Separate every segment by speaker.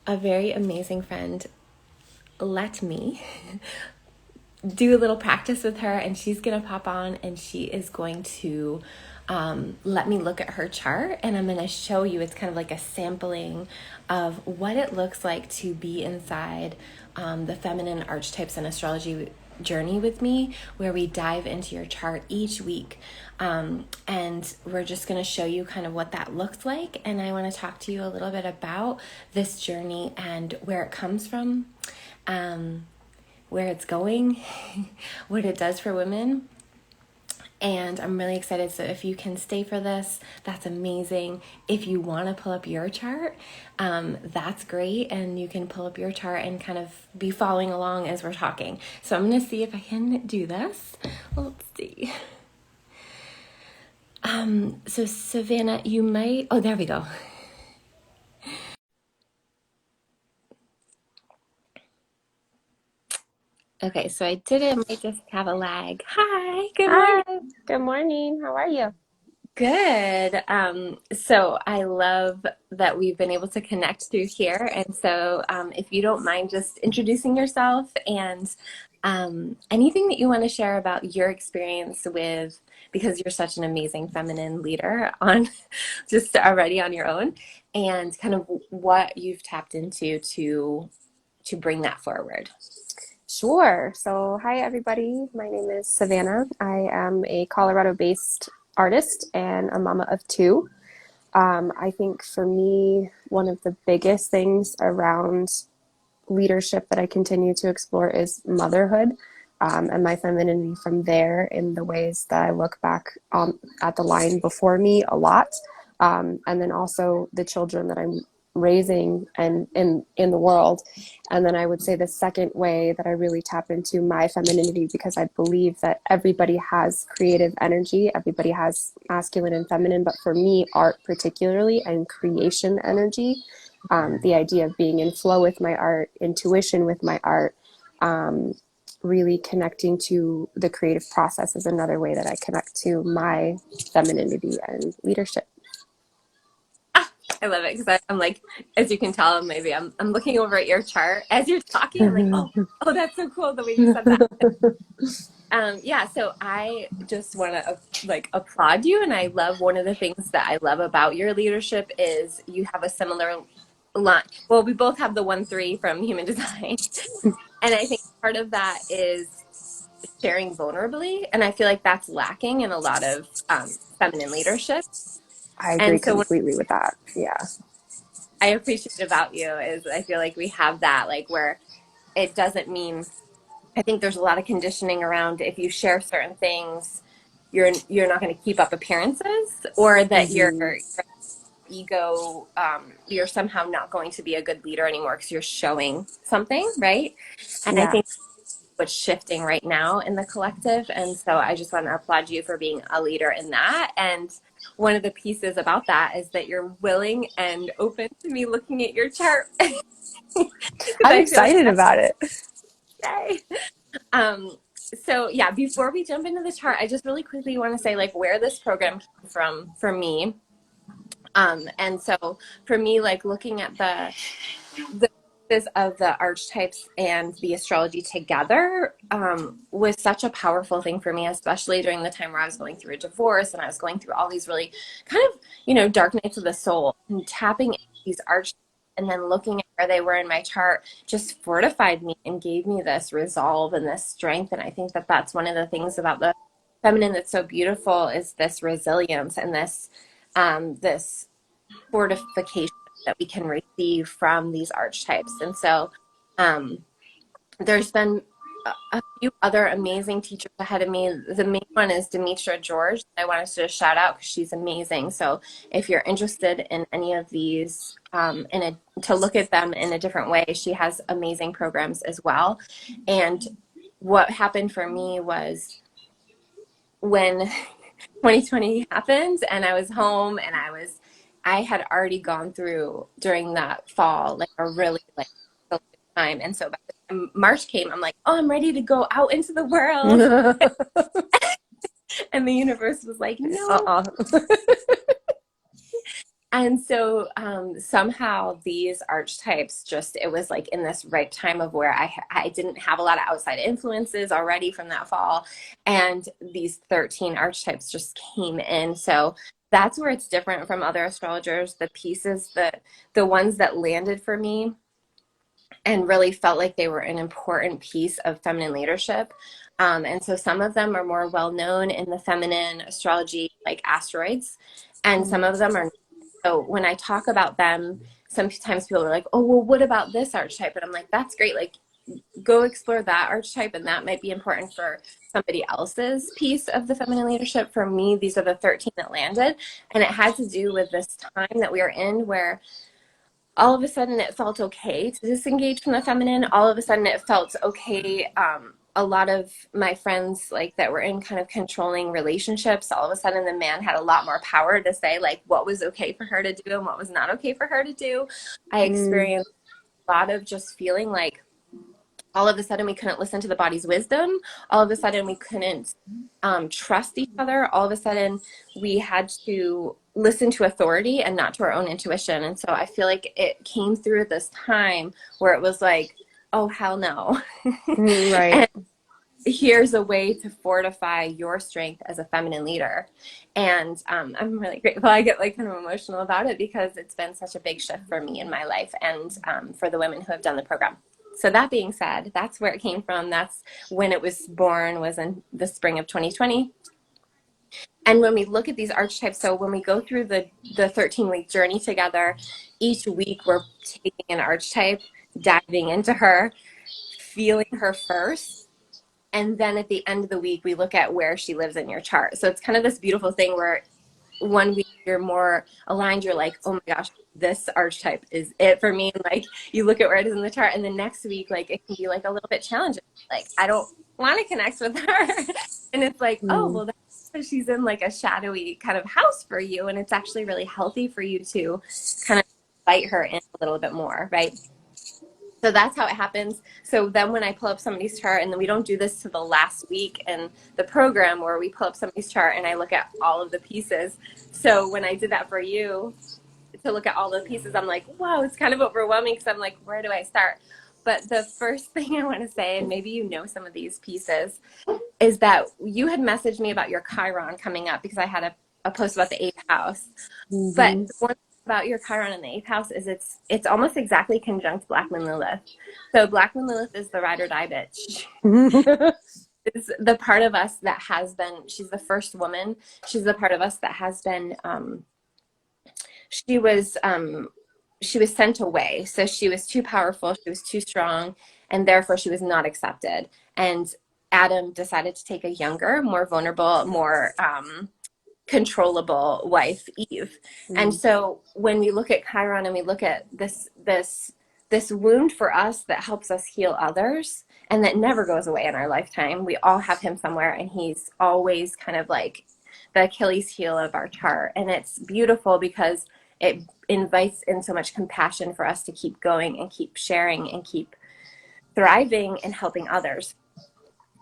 Speaker 1: a very amazing friend let me do a little practice with her, and she's gonna pop on and she is going to let me look at her chart, and I'm gonna show you. It's kind of like a sampling of what it looks like to be inside the feminine archetypes and astrology journey with me, where we dive into your chart each week. And we're just going to show you kind of what that looks like. And I want to talk to you a little bit about this journey and where it comes from, where it's going, what it does for women. And I'm really excited. So if you can stay for this, that's amazing. If you want to pull up your chart, that's great. And you can pull up your chart and kind of be following along as we're talking. So I'm going to see if I can do this. Let's see. So Savannah, you might, oh, there we go. Okay, so I did it. I might just have a lag. Hi, good morning.
Speaker 2: Hi, good morning. How are you?
Speaker 1: Good. So I love that we've been able to connect through here. And so if you don't mind just introducing yourself and anything that you want to share about your experience with, because you're such an amazing feminine leader on just already on your own, and kind of what you've tapped into to bring that forward.
Speaker 2: Sure. So, hi, everybody. My name is Savannah. I am a Colorado-based artist and a mama of two. I think for me, one of the biggest things around leadership that I continue to explore is motherhood, and my femininity from there in the ways that I look back at the line before me a lot. And then also the children that I'm raising and in the world. And then I would say the second way that I really tap into my femininity, because I believe that everybody has creative energy, everybody has masculine and feminine, but for me, art particularly and creation energy, the idea of being in flow with my art, intuition with my art, really connecting to the creative process is another way that I connect to my femininity and leadership.
Speaker 1: I love it because I'm like, as you can tell, maybe I'm looking over at your chart as you're talking. I'm like, oh, that's so cool the way you said that. Yeah, so I just want to like applaud you, and I love one of the things that I love about your leadership is you have a similar line. Well, we both have the 1-3 from Human Design, and I think part of that is sharing vulnerably, and I feel like that's lacking in a lot of feminine leadership.
Speaker 2: I agree
Speaker 1: And so what
Speaker 2: completely with that. Yeah.
Speaker 1: I appreciate about you is I feel like we have that, like where it doesn't mean. I think there's a lot of conditioning around if you share certain things, you're not going to keep up appearances, or that
Speaker 2: Hmm.
Speaker 1: your ego, you're somehow not going to be a good leader anymore because you're showing something, right? And I
Speaker 2: Yeah.
Speaker 1: think what's shifting right now in the collective. And so I just want to applaud you for being a leader in that. And one of the pieces about that is that you're willing and open to me looking at your chart because
Speaker 2: I'm
Speaker 1: I feel like
Speaker 2: excited
Speaker 1: that's
Speaker 2: about it.
Speaker 1: yay. Um, so yeah, before we jump into the chart, I just really quickly want to say like where this program came from for me. And so for me, like looking at the pieces of the archetypes and the astrology together was such a powerful thing for me, especially during the time where I was going through a divorce and I was going through all these really kind of, dark nights of the soul, and tapping into these archetypes and then looking at where they were in my chart just fortified me and gave me this resolve and this strength. And I think that that's one of the things about the feminine that's so beautiful is this resilience and this fortification that we can receive from these archetypes. And so um, there's been a few other amazing teachers ahead of me. The main one is Demetra George. I wanted to shout out because she's amazing. So if you're interested in any of these, to look at them in a different way, she has amazing programs as well. And what happened for me was when 2020 happened and I was home and I had already gone through during that fall like a really like time. And so by the time March came, I'm like, oh, I'm ready to go out into the world. And the universe was like, no.
Speaker 2: Uh-uh.
Speaker 1: And so somehow these archetypes just, it was like in this right time of where I didn't have a lot of outside influences already from that fall. And these 13 archetypes just came in. So that's where it's different from other astrologers. The pieces, the ones that landed for me and really felt like they were an important piece of feminine leadership. And so some of them are more well known in the feminine astrology, like asteroids, and some of them are. So when I talk about them, sometimes people are like, oh, well, what about this archetype? And I'm like, that's great. Like, go explore that archetype, and that might be important for somebody else's piece of the feminine leadership. For me, these are the 13 that landed. And it had to do with this time that we are in where all of a sudden it felt okay to disengage from the feminine. All of a sudden it felt okay. A lot of my friends like that were in kind of controlling relationships, all of a sudden the man had a lot more power to say like what was okay for her to do and what was not okay for her to do. I
Speaker 2: Mm,
Speaker 1: experienced a lot of just feeling like all of a sudden we couldn't listen to the body's wisdom. All of a sudden we couldn't trust each other. All of a sudden we had to listen to authority and not to our own intuition. And so I feel like it came through at this time where it was like, oh, hell no.
Speaker 2: right.
Speaker 1: And here's a way to fortify your strength as a feminine leader. And I'm really grateful. I get like kind of emotional about it because it's been such a big shift for me in my life and for the women who have done the program. So that being said, that's where it came from. That's when it was born, was in the spring of 2020. And when we look at these archetypes, so when we go through the 13-week journey together, each week we're taking an archetype, diving into her, feeling her first, and then at the end of the week we look at where she lives in your chart. So it's kind of this beautiful thing where one week you're more aligned, you're like, oh my gosh, this archetype is it for me, and like you look at where it is in the chart, and the next week like it can be like a little bit challenging, like I don't want to connect with her. And it's like, oh
Speaker 2: Mm,
Speaker 1: well, that's because she's in like a shadowy kind of house for you, and it's actually really healthy for you to kind of invite her in a little bit more, right? So that's how it happens. So then when I pull up somebody's chart, and then we don't do this to the last week in the program where we pull up somebody's chart and I look at all of the pieces. So when I did that for you to look at all the pieces, I'm like, wow, it's kind of overwhelming because I'm like, where do I start? But the first thing I want to say, and maybe you know some of these pieces, is that you had messaged me about your Chiron coming up because I had a post about the eighth house. But
Speaker 2: hmm
Speaker 1: one thing about your Chiron in the eighth house is it's almost exactly conjunct Black Moon Lilith. So Black Moon Lilith is the ride or die bitch. Is the part of us that has been. She's the first woman. She's the part of us that has been. She was she was sent away. So she was too powerful. She was too strong, and therefore she was not accepted. And Adam decided to take a younger, more vulnerable, more controllable wife, Eve. And
Speaker 2: mm,
Speaker 1: so when we look at Chiron and we look at this wound for us that helps us heal others and that never goes away in our lifetime, we all have him somewhere, and he's always kind of like the Achilles heel of our chart. And it's beautiful because it invites in so much compassion for us to keep going and keep sharing and keep thriving and helping others.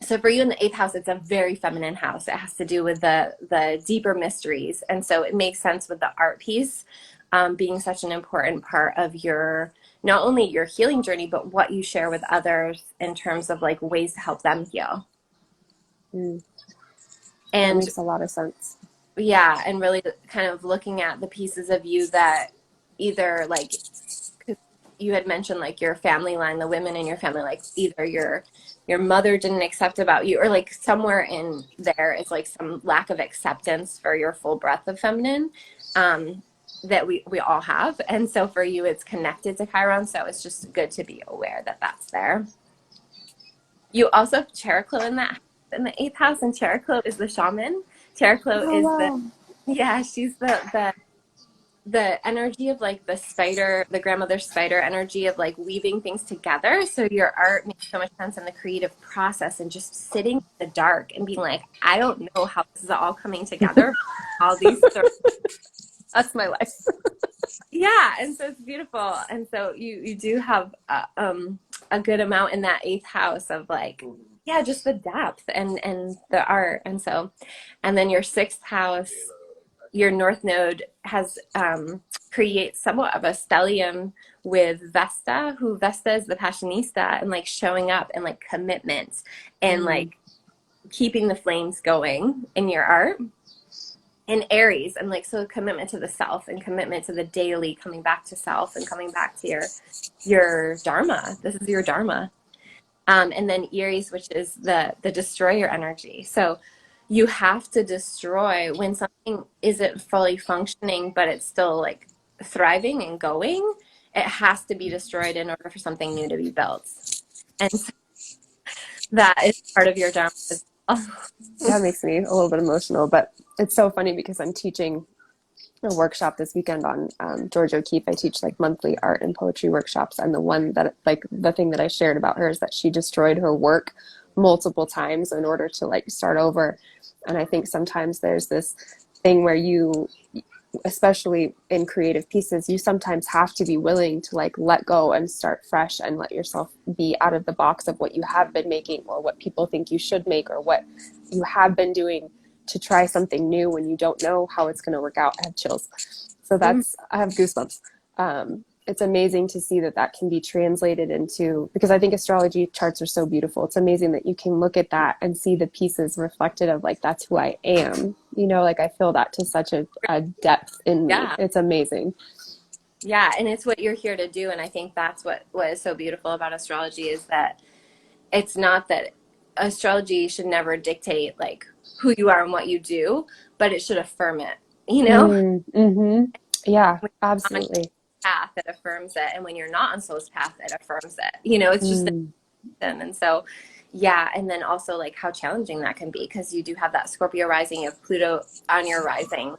Speaker 1: So for you in the eighth house, it's a very feminine house. It has to do with the deeper mysteries, and so it makes sense with the art piece being such an important part of your, not only your healing journey, but what you share with others in terms of like ways to help them heal.
Speaker 2: mm. That
Speaker 1: And
Speaker 2: makes a lot of sense.
Speaker 1: yeah, and really kind of looking at the pieces of you that either like, 'cause you had mentioned like your family line, the women in your family, like either your mother didn't accept about you, or like somewhere in there is like some lack of acceptance for your full breadth of feminine um, that we all have. And so for you, it's connected to Chiron. So it's just good to be aware that that's there. You also have Cheroklo in that in the eighth house, and Cheroklo is the shaman. Cheroklo
Speaker 2: Oh,
Speaker 1: is the,
Speaker 2: wow.
Speaker 1: yeah, she's the energy of like the spider, the grandmother spider energy of like weaving things together. So your art makes so much sense in the creative process and just sitting in the dark and being like, I don't know how this is all coming together. All these
Speaker 2: That's my life.
Speaker 1: yeah, and so it's beautiful. And so you do have a good amount in that eighth house of like, yeah, just the depth and the art. And so, and then your sixth house. your North Node has creates somewhat of a stellium with Vesta, who Vesta is the passionista, and like showing up and like commitment and
Speaker 2: Mm,
Speaker 1: like keeping the flames going in your art. And Aries, and like so commitment to the self and commitment to the daily coming back to self and coming back to your dharma. This is your dharma. And then Aries, which is the destroyer energy. So you have to destroy when something isn't fully functioning, but it's still like thriving and going. It has to be destroyed in order for something new to be built. And so that is part of your dharma as well.
Speaker 2: that makes me a little bit emotional, but it's so funny because I'm teaching a workshop this weekend on George O'Keeffe. I teach like monthly art and poetry workshops, and the one that like the thing that I shared about her is that she destroyed her work multiple times in order to like start over. And I think sometimes there's this thing where you, especially in creative pieces, you sometimes have to be willing to like let go and start fresh and let yourself be out of the box of what you have been making or what people think you should make or what you have been doing, to try something new when you don't know how it's going to work out. I have chills. So that's, I have goosebumps. It's amazing to see that that can be translated into, because I think astrology charts are so beautiful. It's amazing that you can look at that and see the pieces reflected of like, that's who I am. You know, like I feel that to such a depth in me.
Speaker 1: Yeah.
Speaker 2: It's amazing.
Speaker 1: Yeah. And it's what you're here to do. And I think that's what is so beautiful about astrology is that it's not that astrology should never dictate like who you are and what you do, but it should affirm it, you know?
Speaker 2: Mm-hmm. Yeah,
Speaker 1: When you're on
Speaker 2: absolutely.
Speaker 1: path, it affirms it. And when you're not on soul's path, it affirms it. You know, it's just
Speaker 2: Mm.
Speaker 1: them. And so, yeah. And then also like how challenging that can be because you do have that Scorpio rising of Pluto on your rising.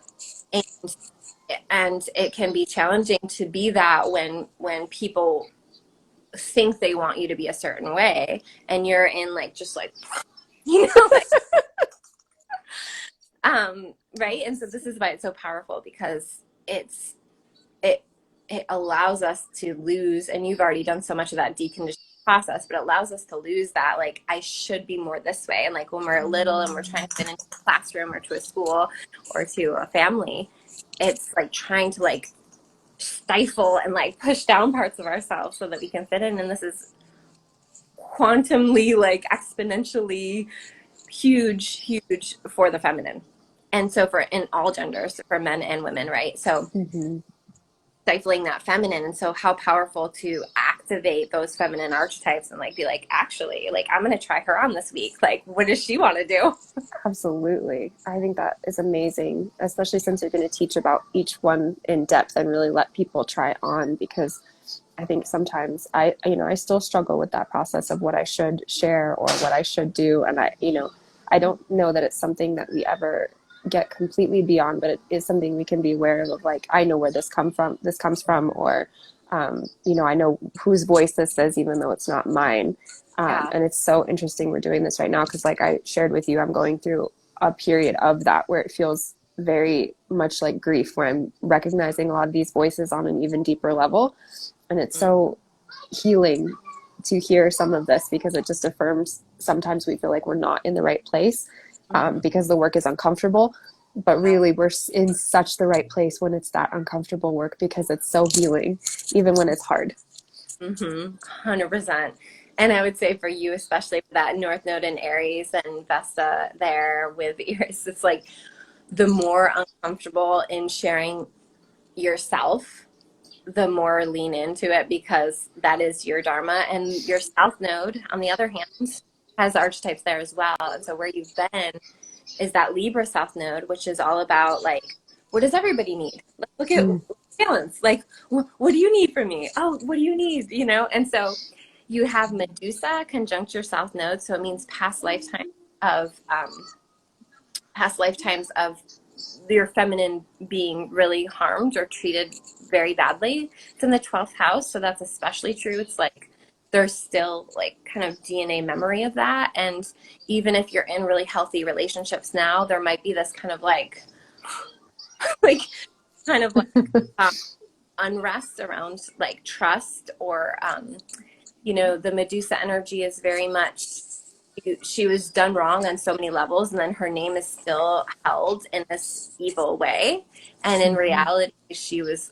Speaker 1: And it can be challenging to be that when people think they want you to be a certain way and you're in like just like you know like right. And so this is why it's so powerful because it it allows us to lose, and you've already done so much of that deconditioning process, but it allows us to lose that like I should be more this way. And like when we're little and we're trying to fit into a classroom or to a school or to a family, it's like trying to like stifle and like push down parts of ourselves so that we can fit in. And this is quantumly like exponentially huge for the feminine, and so for in all genders, for men and women, right? So
Speaker 2: Mm-hmm.
Speaker 1: stifling that feminine. And so how powerful to activate those feminine archetypes and like be like, actually, like I'm gonna try her on this week, like what does she want to do?
Speaker 2: Absolutely. I think that is amazing, especially since you're going to teach about each one in depth and really let people try on, because I think sometimes I still struggle with that process of what I should share or what I should do. And I don't know that it's something that we ever get completely beyond, but it is something we can be aware of like, I know where this comes from, or, I know whose voice this is, even though it's not mine.
Speaker 1: Yeah.
Speaker 2: And it's so interesting we're doing this right now because, like I shared with you, I'm going through a period of that where it feels very much like grief, where I'm recognizing a lot of these voices on an even deeper level. And it's so healing to hear some of this because it just affirms sometimes we feel like we're not in the right place because the work is uncomfortable. But really, we're in such the right place when it's that uncomfortable work because it's so healing, even when it's hard.
Speaker 1: 100%. And I would say for you, especially with that North Node in Aries and Vesta there with Aries, it's like the more uncomfortable in sharing yourself, the more lean into it because that is your dharma. And your South Node, on the other hand, has archetypes there as well. And so where you've been is that Libra South Node, which is all about like, what does everybody need? Let's look at
Speaker 2: Mm.
Speaker 1: balance. Like, what do you need from me? Oh, what do you need? You know? And so you have Medusa conjunct your South Node. So it means of past lifetimes of your feminine being really harmed or treated very badly. It's in the 12th house, so that's especially true. It's like there's still like kind of DNA memory of that. And even if you're in really healthy relationships now, there might be this kind of like like kind of like um, unrest around like trust or the Medusa energy is very much she was done wrong on so many levels, and then her name is still held in this evil way. And in
Speaker 2: Mhm.
Speaker 1: reality, she was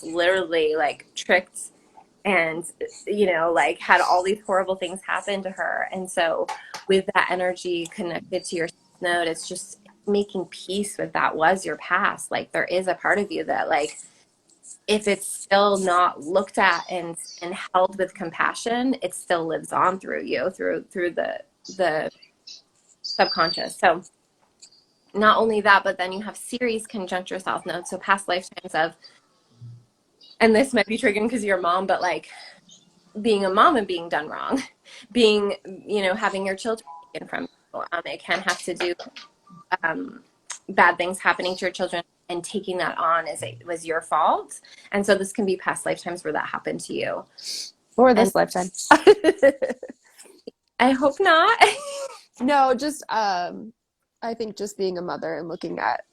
Speaker 1: literally like tricked, and like had all these horrible things happen to her. And so with that energy connected to your node, it's just making peace with that was your past. Like there is a part of you that, like, if it's still not looked at and held with compassion, it still lives on through you, through the subconscious. So not only that, but then you have Ceres conjunct your south node, so past lifetimes of, and this might be triggering because you're a mom, but like being a mom and being done wrong, being, having your children taken from you. It can have to do um, bad things happening to your children and taking that on as it was your fault. And so this can be past lifetimes where that happened to you.
Speaker 2: Or
Speaker 1: And
Speaker 2: this lifetime.
Speaker 1: I hope not.
Speaker 2: No, just I think just being a mother and looking at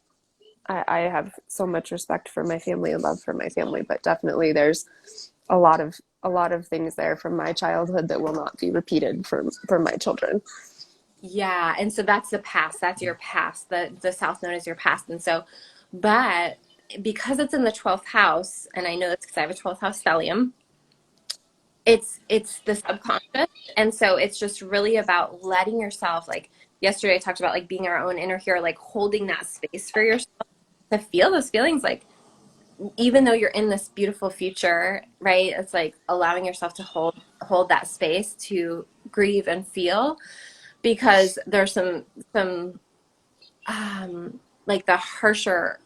Speaker 2: I have so much respect for my family and love for my family, but definitely there's a lot of things there from my childhood that will not be repeated for my children.
Speaker 1: Yeah, and so that's the past. That's your past. The South Node is your past. And so, but because it's in the 12th house, and I know this because I have a 12th house stellium, it's the subconscious. And so it's just really about letting yourself, like yesterday I talked about like being our own inner hero, like holding that space for yourself to feel those feelings, like even though you're in this beautiful future, right? It's like allowing yourself to hold that space to grieve and feel, because there's some like the harsher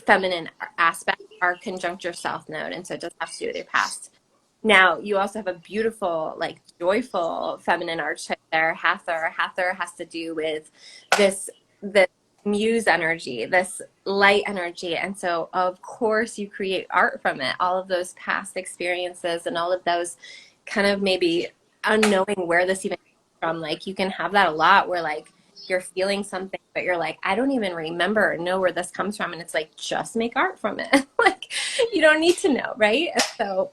Speaker 1: feminine aspects are conjunct your south node, and so it does have to do with your past. Now you also have a beautiful, like joyful feminine archetype there, Hathor. Hathor has to do with this muse energy, this light energy. And so of course you create art from it, all of those past experiences and all of those kind of maybe unknowing where this even comes from. Like you can have that a lot where like you're feeling something, but you're like, I don't even remember or know where this comes from. And it's like, just make art from it. Like you don't need to know, right? And so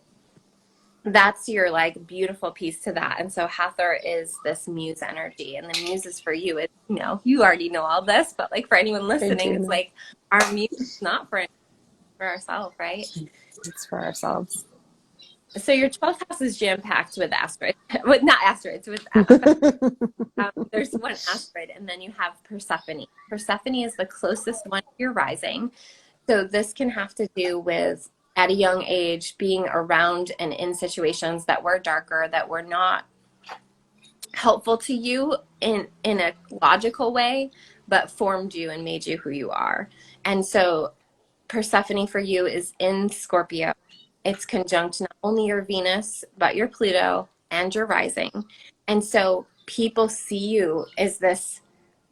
Speaker 1: that's your like beautiful piece to that. And so Hathor is this muse energy, and the muse is for you. It's, you already know all this, but like for anyone
Speaker 2: Thank
Speaker 1: listening, it's
Speaker 2: you.
Speaker 1: like our muse is not for ourselves, right?
Speaker 2: It's for ourselves.
Speaker 1: So your 12th house is jam packed with asteroids, with not asteroids, with there's one asteroid, and then you have Persephone. Persephone is the closest one to your rising. So this can have to do with at a young age being around and in situations that were darker, that were not helpful to you in a logical way, but formed you and made you who you are. And so Persephone for you is in Scorpio. It's conjunct not only your Venus, but your Pluto and your rising. And so people see you as this,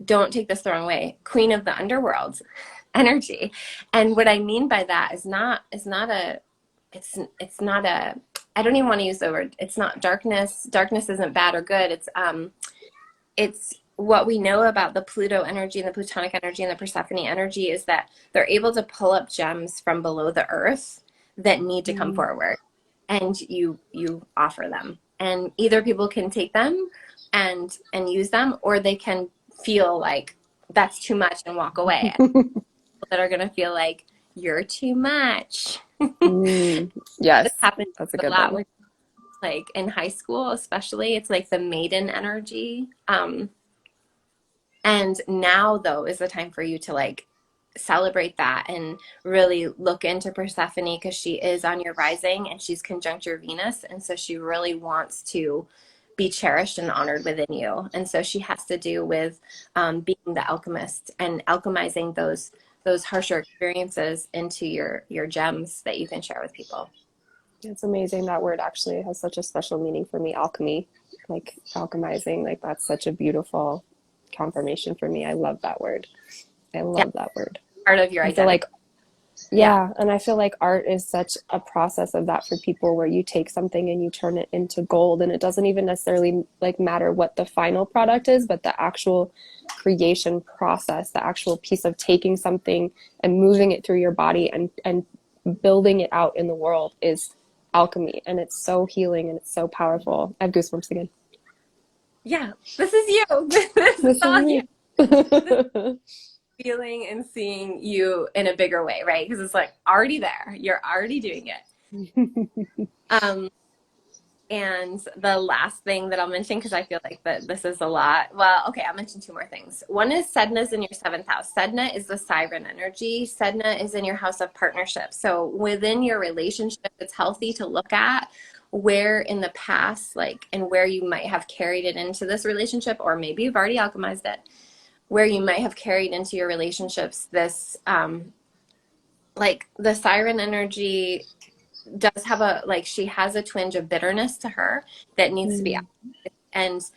Speaker 1: don't take this the wrong way, queen of the underworld energy. And what I mean by that is not a it's not a, I don't even want to use the word, it's not darkness. Darkness isn't bad or good. It's what we know about the Pluto energy and the Plutonic energy and the Persephone energy is that they're able to pull up gems from below the earth that need to come
Speaker 2: Mm.
Speaker 1: forward, and you offer them, and either people can take them and use them, or they can feel like that's too much and walk away. That are going to feel like you're too much.
Speaker 2: Mm. Yes,
Speaker 1: This happens
Speaker 2: that's a
Speaker 1: a
Speaker 2: good
Speaker 1: lot
Speaker 2: one.
Speaker 1: when, like in high school especially, it's like the maiden energy. And now, though, is the time for you to like celebrate that and really look into Persephone, because she is on your rising and she's conjunct your Venus. And so she really wants to be cherished and honored within you. And so she has to do with being the alchemist and alchemizing those harsher experiences into your gems that you can share with people.
Speaker 2: It's amazing that word actually has such a special meaning for me. Alchemy, like alchemizing, like that's such a beautiful confirmation for me. I love that word. I
Speaker 1: Yeah,
Speaker 2: love that word.
Speaker 1: part of your
Speaker 2: I feel
Speaker 1: identity.
Speaker 2: like,
Speaker 1: Yeah.
Speaker 2: yeah, and I feel like art is such a process of that for people where you take something and you turn it into gold, and it doesn't even necessarily like matter what the final product is, but the actual creation process, the actual piece of taking something and moving it through your body and building it out in the world is alchemy, and it's so healing and it's so powerful. I have goosebumps again.
Speaker 1: Yeah, this is you. This is
Speaker 2: This is
Speaker 1: all you.
Speaker 2: me.
Speaker 1: This is feeling and seeing you in a bigger way, right? Because it's like already there. You're already doing it. Um, And the last thing that I'll mention, because I feel like that this is a lot. Well, okay, I'll mention two more things. One is Sedna's in your seventh house. Sedna is the siren energy. Sedna is in your house of partnership. So within your relationship, it's healthy to look at where in the past, like, and where you might have carried it into this relationship, or maybe you've already alchemized it, where you might have carried into your relationships this, like the siren energy does have a like she has a twinge of bitterness to her that needs to be
Speaker 2: Mm.
Speaker 1: alchemized. And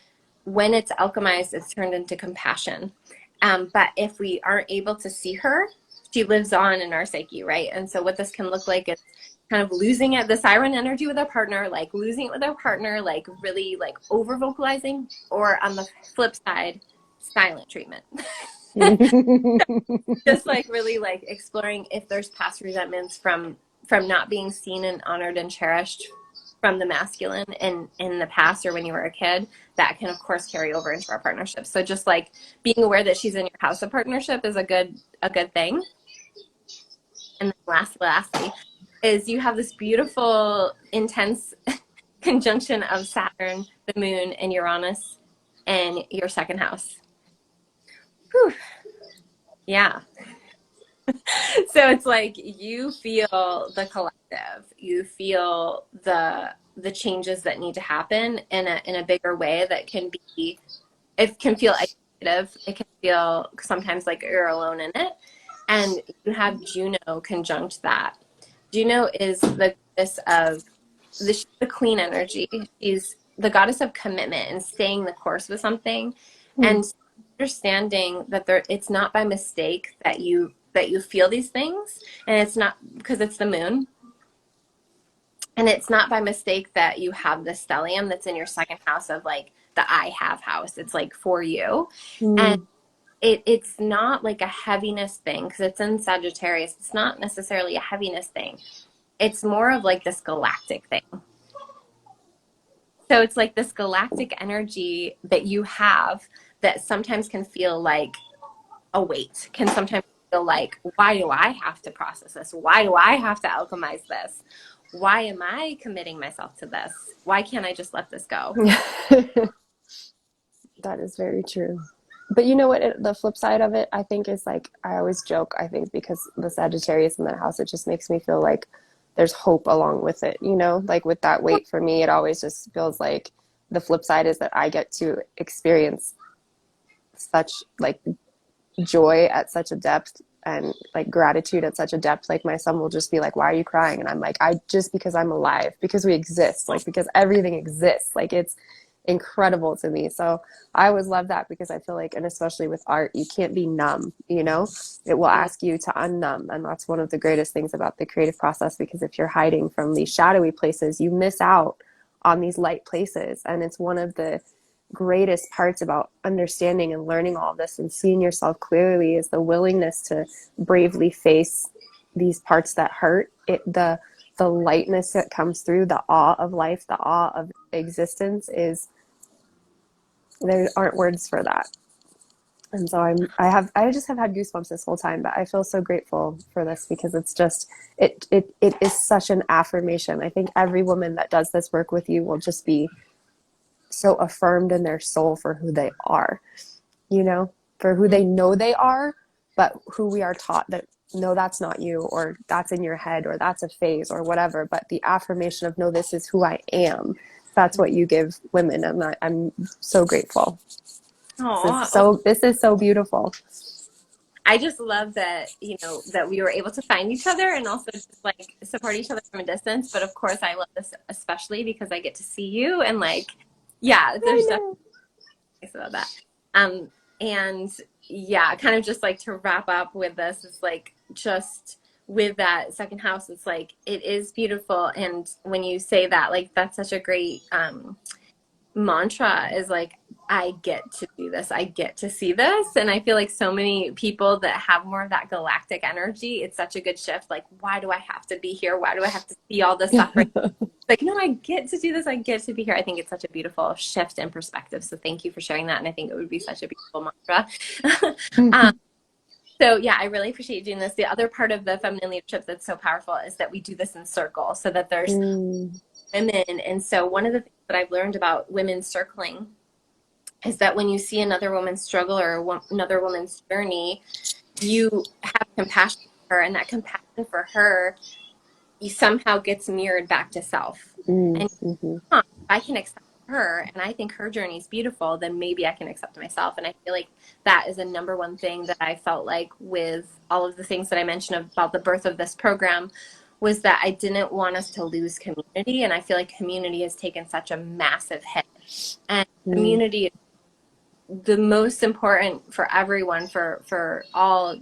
Speaker 1: when it's alchemized, it's turned into compassion. But if we aren't able to see her, she lives on in our psyche, right? And so what this can look like is kind of losing it, the siren energy with a partner, like losing it with our partner, like really like over vocalizing, or on the flip side, silent treatment. Just like really like exploring if there's past resentments from not being seen and honored and cherished from the masculine in the past or when you were a kid, that can of course carry over into our partnership. So just like being aware that she's in your house of partnership is a good thing. And then lastly is you have this beautiful intense conjunction of Saturn, the moon, and Uranus in your second house. Whew. Yeah. So it's like you feel the collective, you feel the changes that need to happen in a bigger way that can be, it can feel isolative, it can feel sometimes like you're alone in it. And you have Juno conjunct that. Juno is the goddess of the queen energy. She's the goddess of commitment and staying the course with something,
Speaker 2: Mm.
Speaker 1: and understanding that it's not by mistake that you feel these things, and it's not because it's the moon, and it's not by mistake that you have the stellium that's in your second house of like the I have house. It's like for you, and
Speaker 2: Mm.
Speaker 1: it's not like a heaviness thing because it's in Sagittarius. It's not necessarily a heaviness thing. It's more of like this galactic thing. So it's like this galactic energy that you have that sometimes can feel like a weight, can sometimes feel like, why do I have to process this? Why do I have to alchemize this? Why am I committing myself to this? Why can't I just let this go?
Speaker 2: That is very true. But you know what? The flip side of it, I think, is like I always joke. I think because the Sagittarius in that house, it just makes me feel like there's hope along with it. You know, like with that weight for me, it always just feels like the flip side is that I get to experience such like joy at such a depth and like gratitude at such a depth. Like my son will just be like, why are you crying? And I'm like, I just, because I'm alive, because we exist, like because everything exists, like it's incredible to me. So I always love that because I feel like, and especially with art, you can't be numb, you know, it will ask you to unnumb. And that's one of the greatest things about the creative process, because if you're hiding from these shadowy places, you miss out on these light places. And it's one of the greatest parts about understanding and learning all this and seeing yourself clearly is the willingness to bravely face these parts that hurt. The lightness that comes through, the awe of life, the awe of existence is, there aren't words for that. And so I just have had goosebumps this whole time, but I feel so grateful for this because it's just it is such an affirmation. I think every woman that does this work with you will just be so affirmed in their soul for who they are, you know, for who they know they are, but who we are taught that no, that's not you, or that's in your head, or that's a phase, or whatever. But the affirmation of no, this is who I am. That's what you give women, and I'm so grateful.
Speaker 1: Oh,
Speaker 2: This is so beautiful.
Speaker 1: I just love that, that we were able to find each other and also just like support each other from a distance. But of course, I love this especially because I get to see you and like, yeah,
Speaker 2: I
Speaker 1: there's definitely
Speaker 2: know.
Speaker 1: nice about that. Um, and yeah, kind of just like to wrap up with this, it's like just with that second house, it's like it is beautiful. And when you say that, like that's such a great mantra is like, I get to do this, I get to see this. And I feel like so many people that have more of that galactic energy, it's such a good shift. Like, why do I have to be here? Why do I have to see all this suffering? like, no, I get to do this. I get to be here. I think it's such a beautiful shift in perspective. So thank you for sharing that. And I think it would be such a beautiful mantra. um, so yeah, I really appreciate you doing this. The other part of the feminine leadership that's so powerful is that we do this in circle, so that there's
Speaker 2: Mm,
Speaker 1: women. And so one of the things that I've learned about women circling is that when you see another woman's struggle or another woman's journey, you have compassion for her, and that compassion for her you somehow gets mirrored back to self. And
Speaker 2: mhm.
Speaker 1: if I can accept her and I think her journey is beautiful, then maybe I can accept myself. And I feel like that is a number one thing that I felt like with all of the things that I mentioned about the birth of this program was that I didn't want us to lose community. And I feel like community has taken such a massive hit. And
Speaker 2: Mm.
Speaker 1: community is the most important for everyone, for all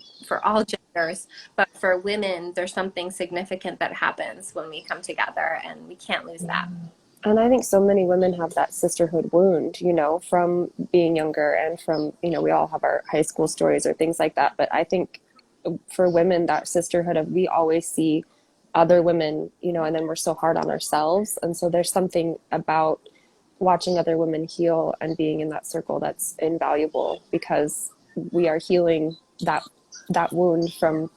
Speaker 1: genders, but for women there's something significant that happens when we come together, and we can't lose that.
Speaker 2: And I think so many women have that sisterhood wound, from being younger and from, we all have our high school stories or things like that. But I think for women, that sisterhood of we always see other women, and then we're so hard on ourselves. And so there's something about watching other women heal and being in that circle that's invaluable because we are healing that wound from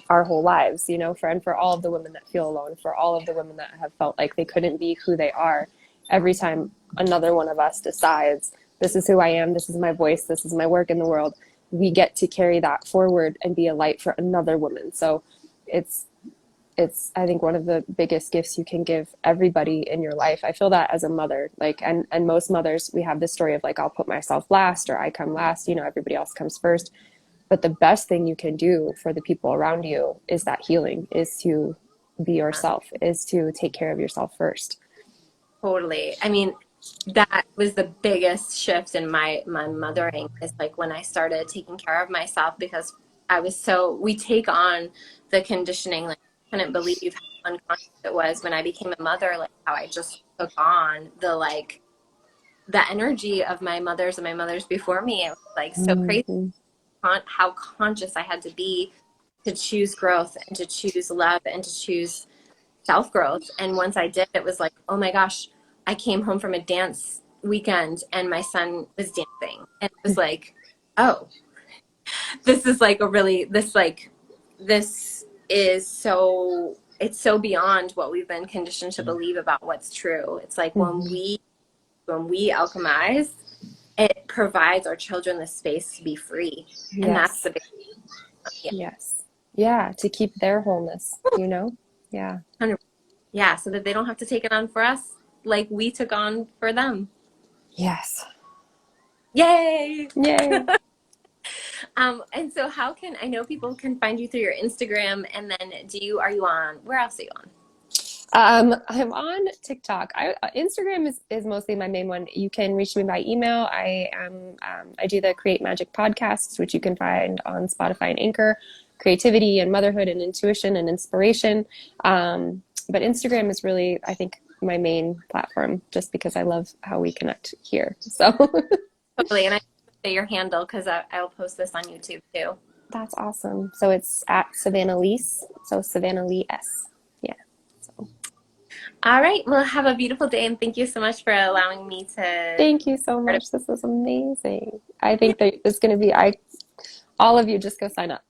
Speaker 2: our whole lives, for all of the women that feel alone, for all of the women that have felt like they couldn't be who they are. Every time another one of us decides, this is who I am, this is my voice, this is my work in the world, we get to carry that forward and be a light for another woman. So it's I think one of the biggest gifts you can give everybody in your life. I feel that as a mother, like, and most mothers, we have this story of like, I'll put myself last or I come last, everybody else comes first. But the best thing you can do for the people around you is that healing, is to be yourself, is to take care of yourself first.
Speaker 1: Totally. I mean, that was the biggest shift in my mothering, is like when I started taking care of myself, because we take on the conditioning. Like, I couldn't believe how unconscious it was when I became a mother, like how I just took on the energy of my mothers and my mothers before me. It was like so crazy
Speaker 2: Mm-hmm.
Speaker 1: how conscious I had to be to choose growth and to choose love and to choose self growth. And once I did, it was like, oh my gosh, I came home from a dance weekend and my son was dancing. And it was like, oh, this is like this is so, it's so beyond what we've been conditioned to believe about what's true. It's like
Speaker 2: Mm-hmm.
Speaker 1: when we alchemize, it provides our children the space to be free. And that's
Speaker 2: Yes.
Speaker 1: the big, yeah,
Speaker 2: Yes. Yeah. To keep their wholeness. Yeah.
Speaker 1: 100%. Yeah, so that they don't have to take it on for us like we took on for them.
Speaker 2: Yes.
Speaker 1: Yay!
Speaker 2: Yay.
Speaker 1: And so I know people can find you through your Instagram, and then are you on, where else are you on?
Speaker 2: I'm on TikTok. Instagram is mostly my main one. You can reach me by email. I do the Create Magic podcasts, which you can find on Spotify and Anchor. Creativity and motherhood and intuition and inspiration. But Instagram is really, I think, my main platform, just because I love how we connect here. So
Speaker 1: Totally, and I say your handle because I'll post this on YouTube too.
Speaker 2: that's awesome. So it's at Savannah Lees. So Savannah Lee S. Yeah. So
Speaker 1: All right, well, have a beautiful day, and thank you so much for allowing me to.
Speaker 2: thank you so much. This was amazing. I think that it's going to be, all of you just go sign up.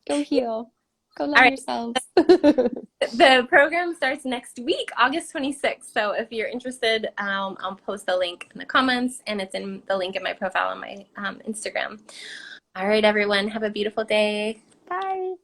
Speaker 2: Go heal. Go
Speaker 1: All
Speaker 2: love
Speaker 1: right,
Speaker 2: yourselves.
Speaker 1: the program starts next week, August 26th. So if you're interested, I'll post the link in the comments, and it's in the link in my profile on my Instagram. All right, everyone, have a beautiful day.
Speaker 2: Bye.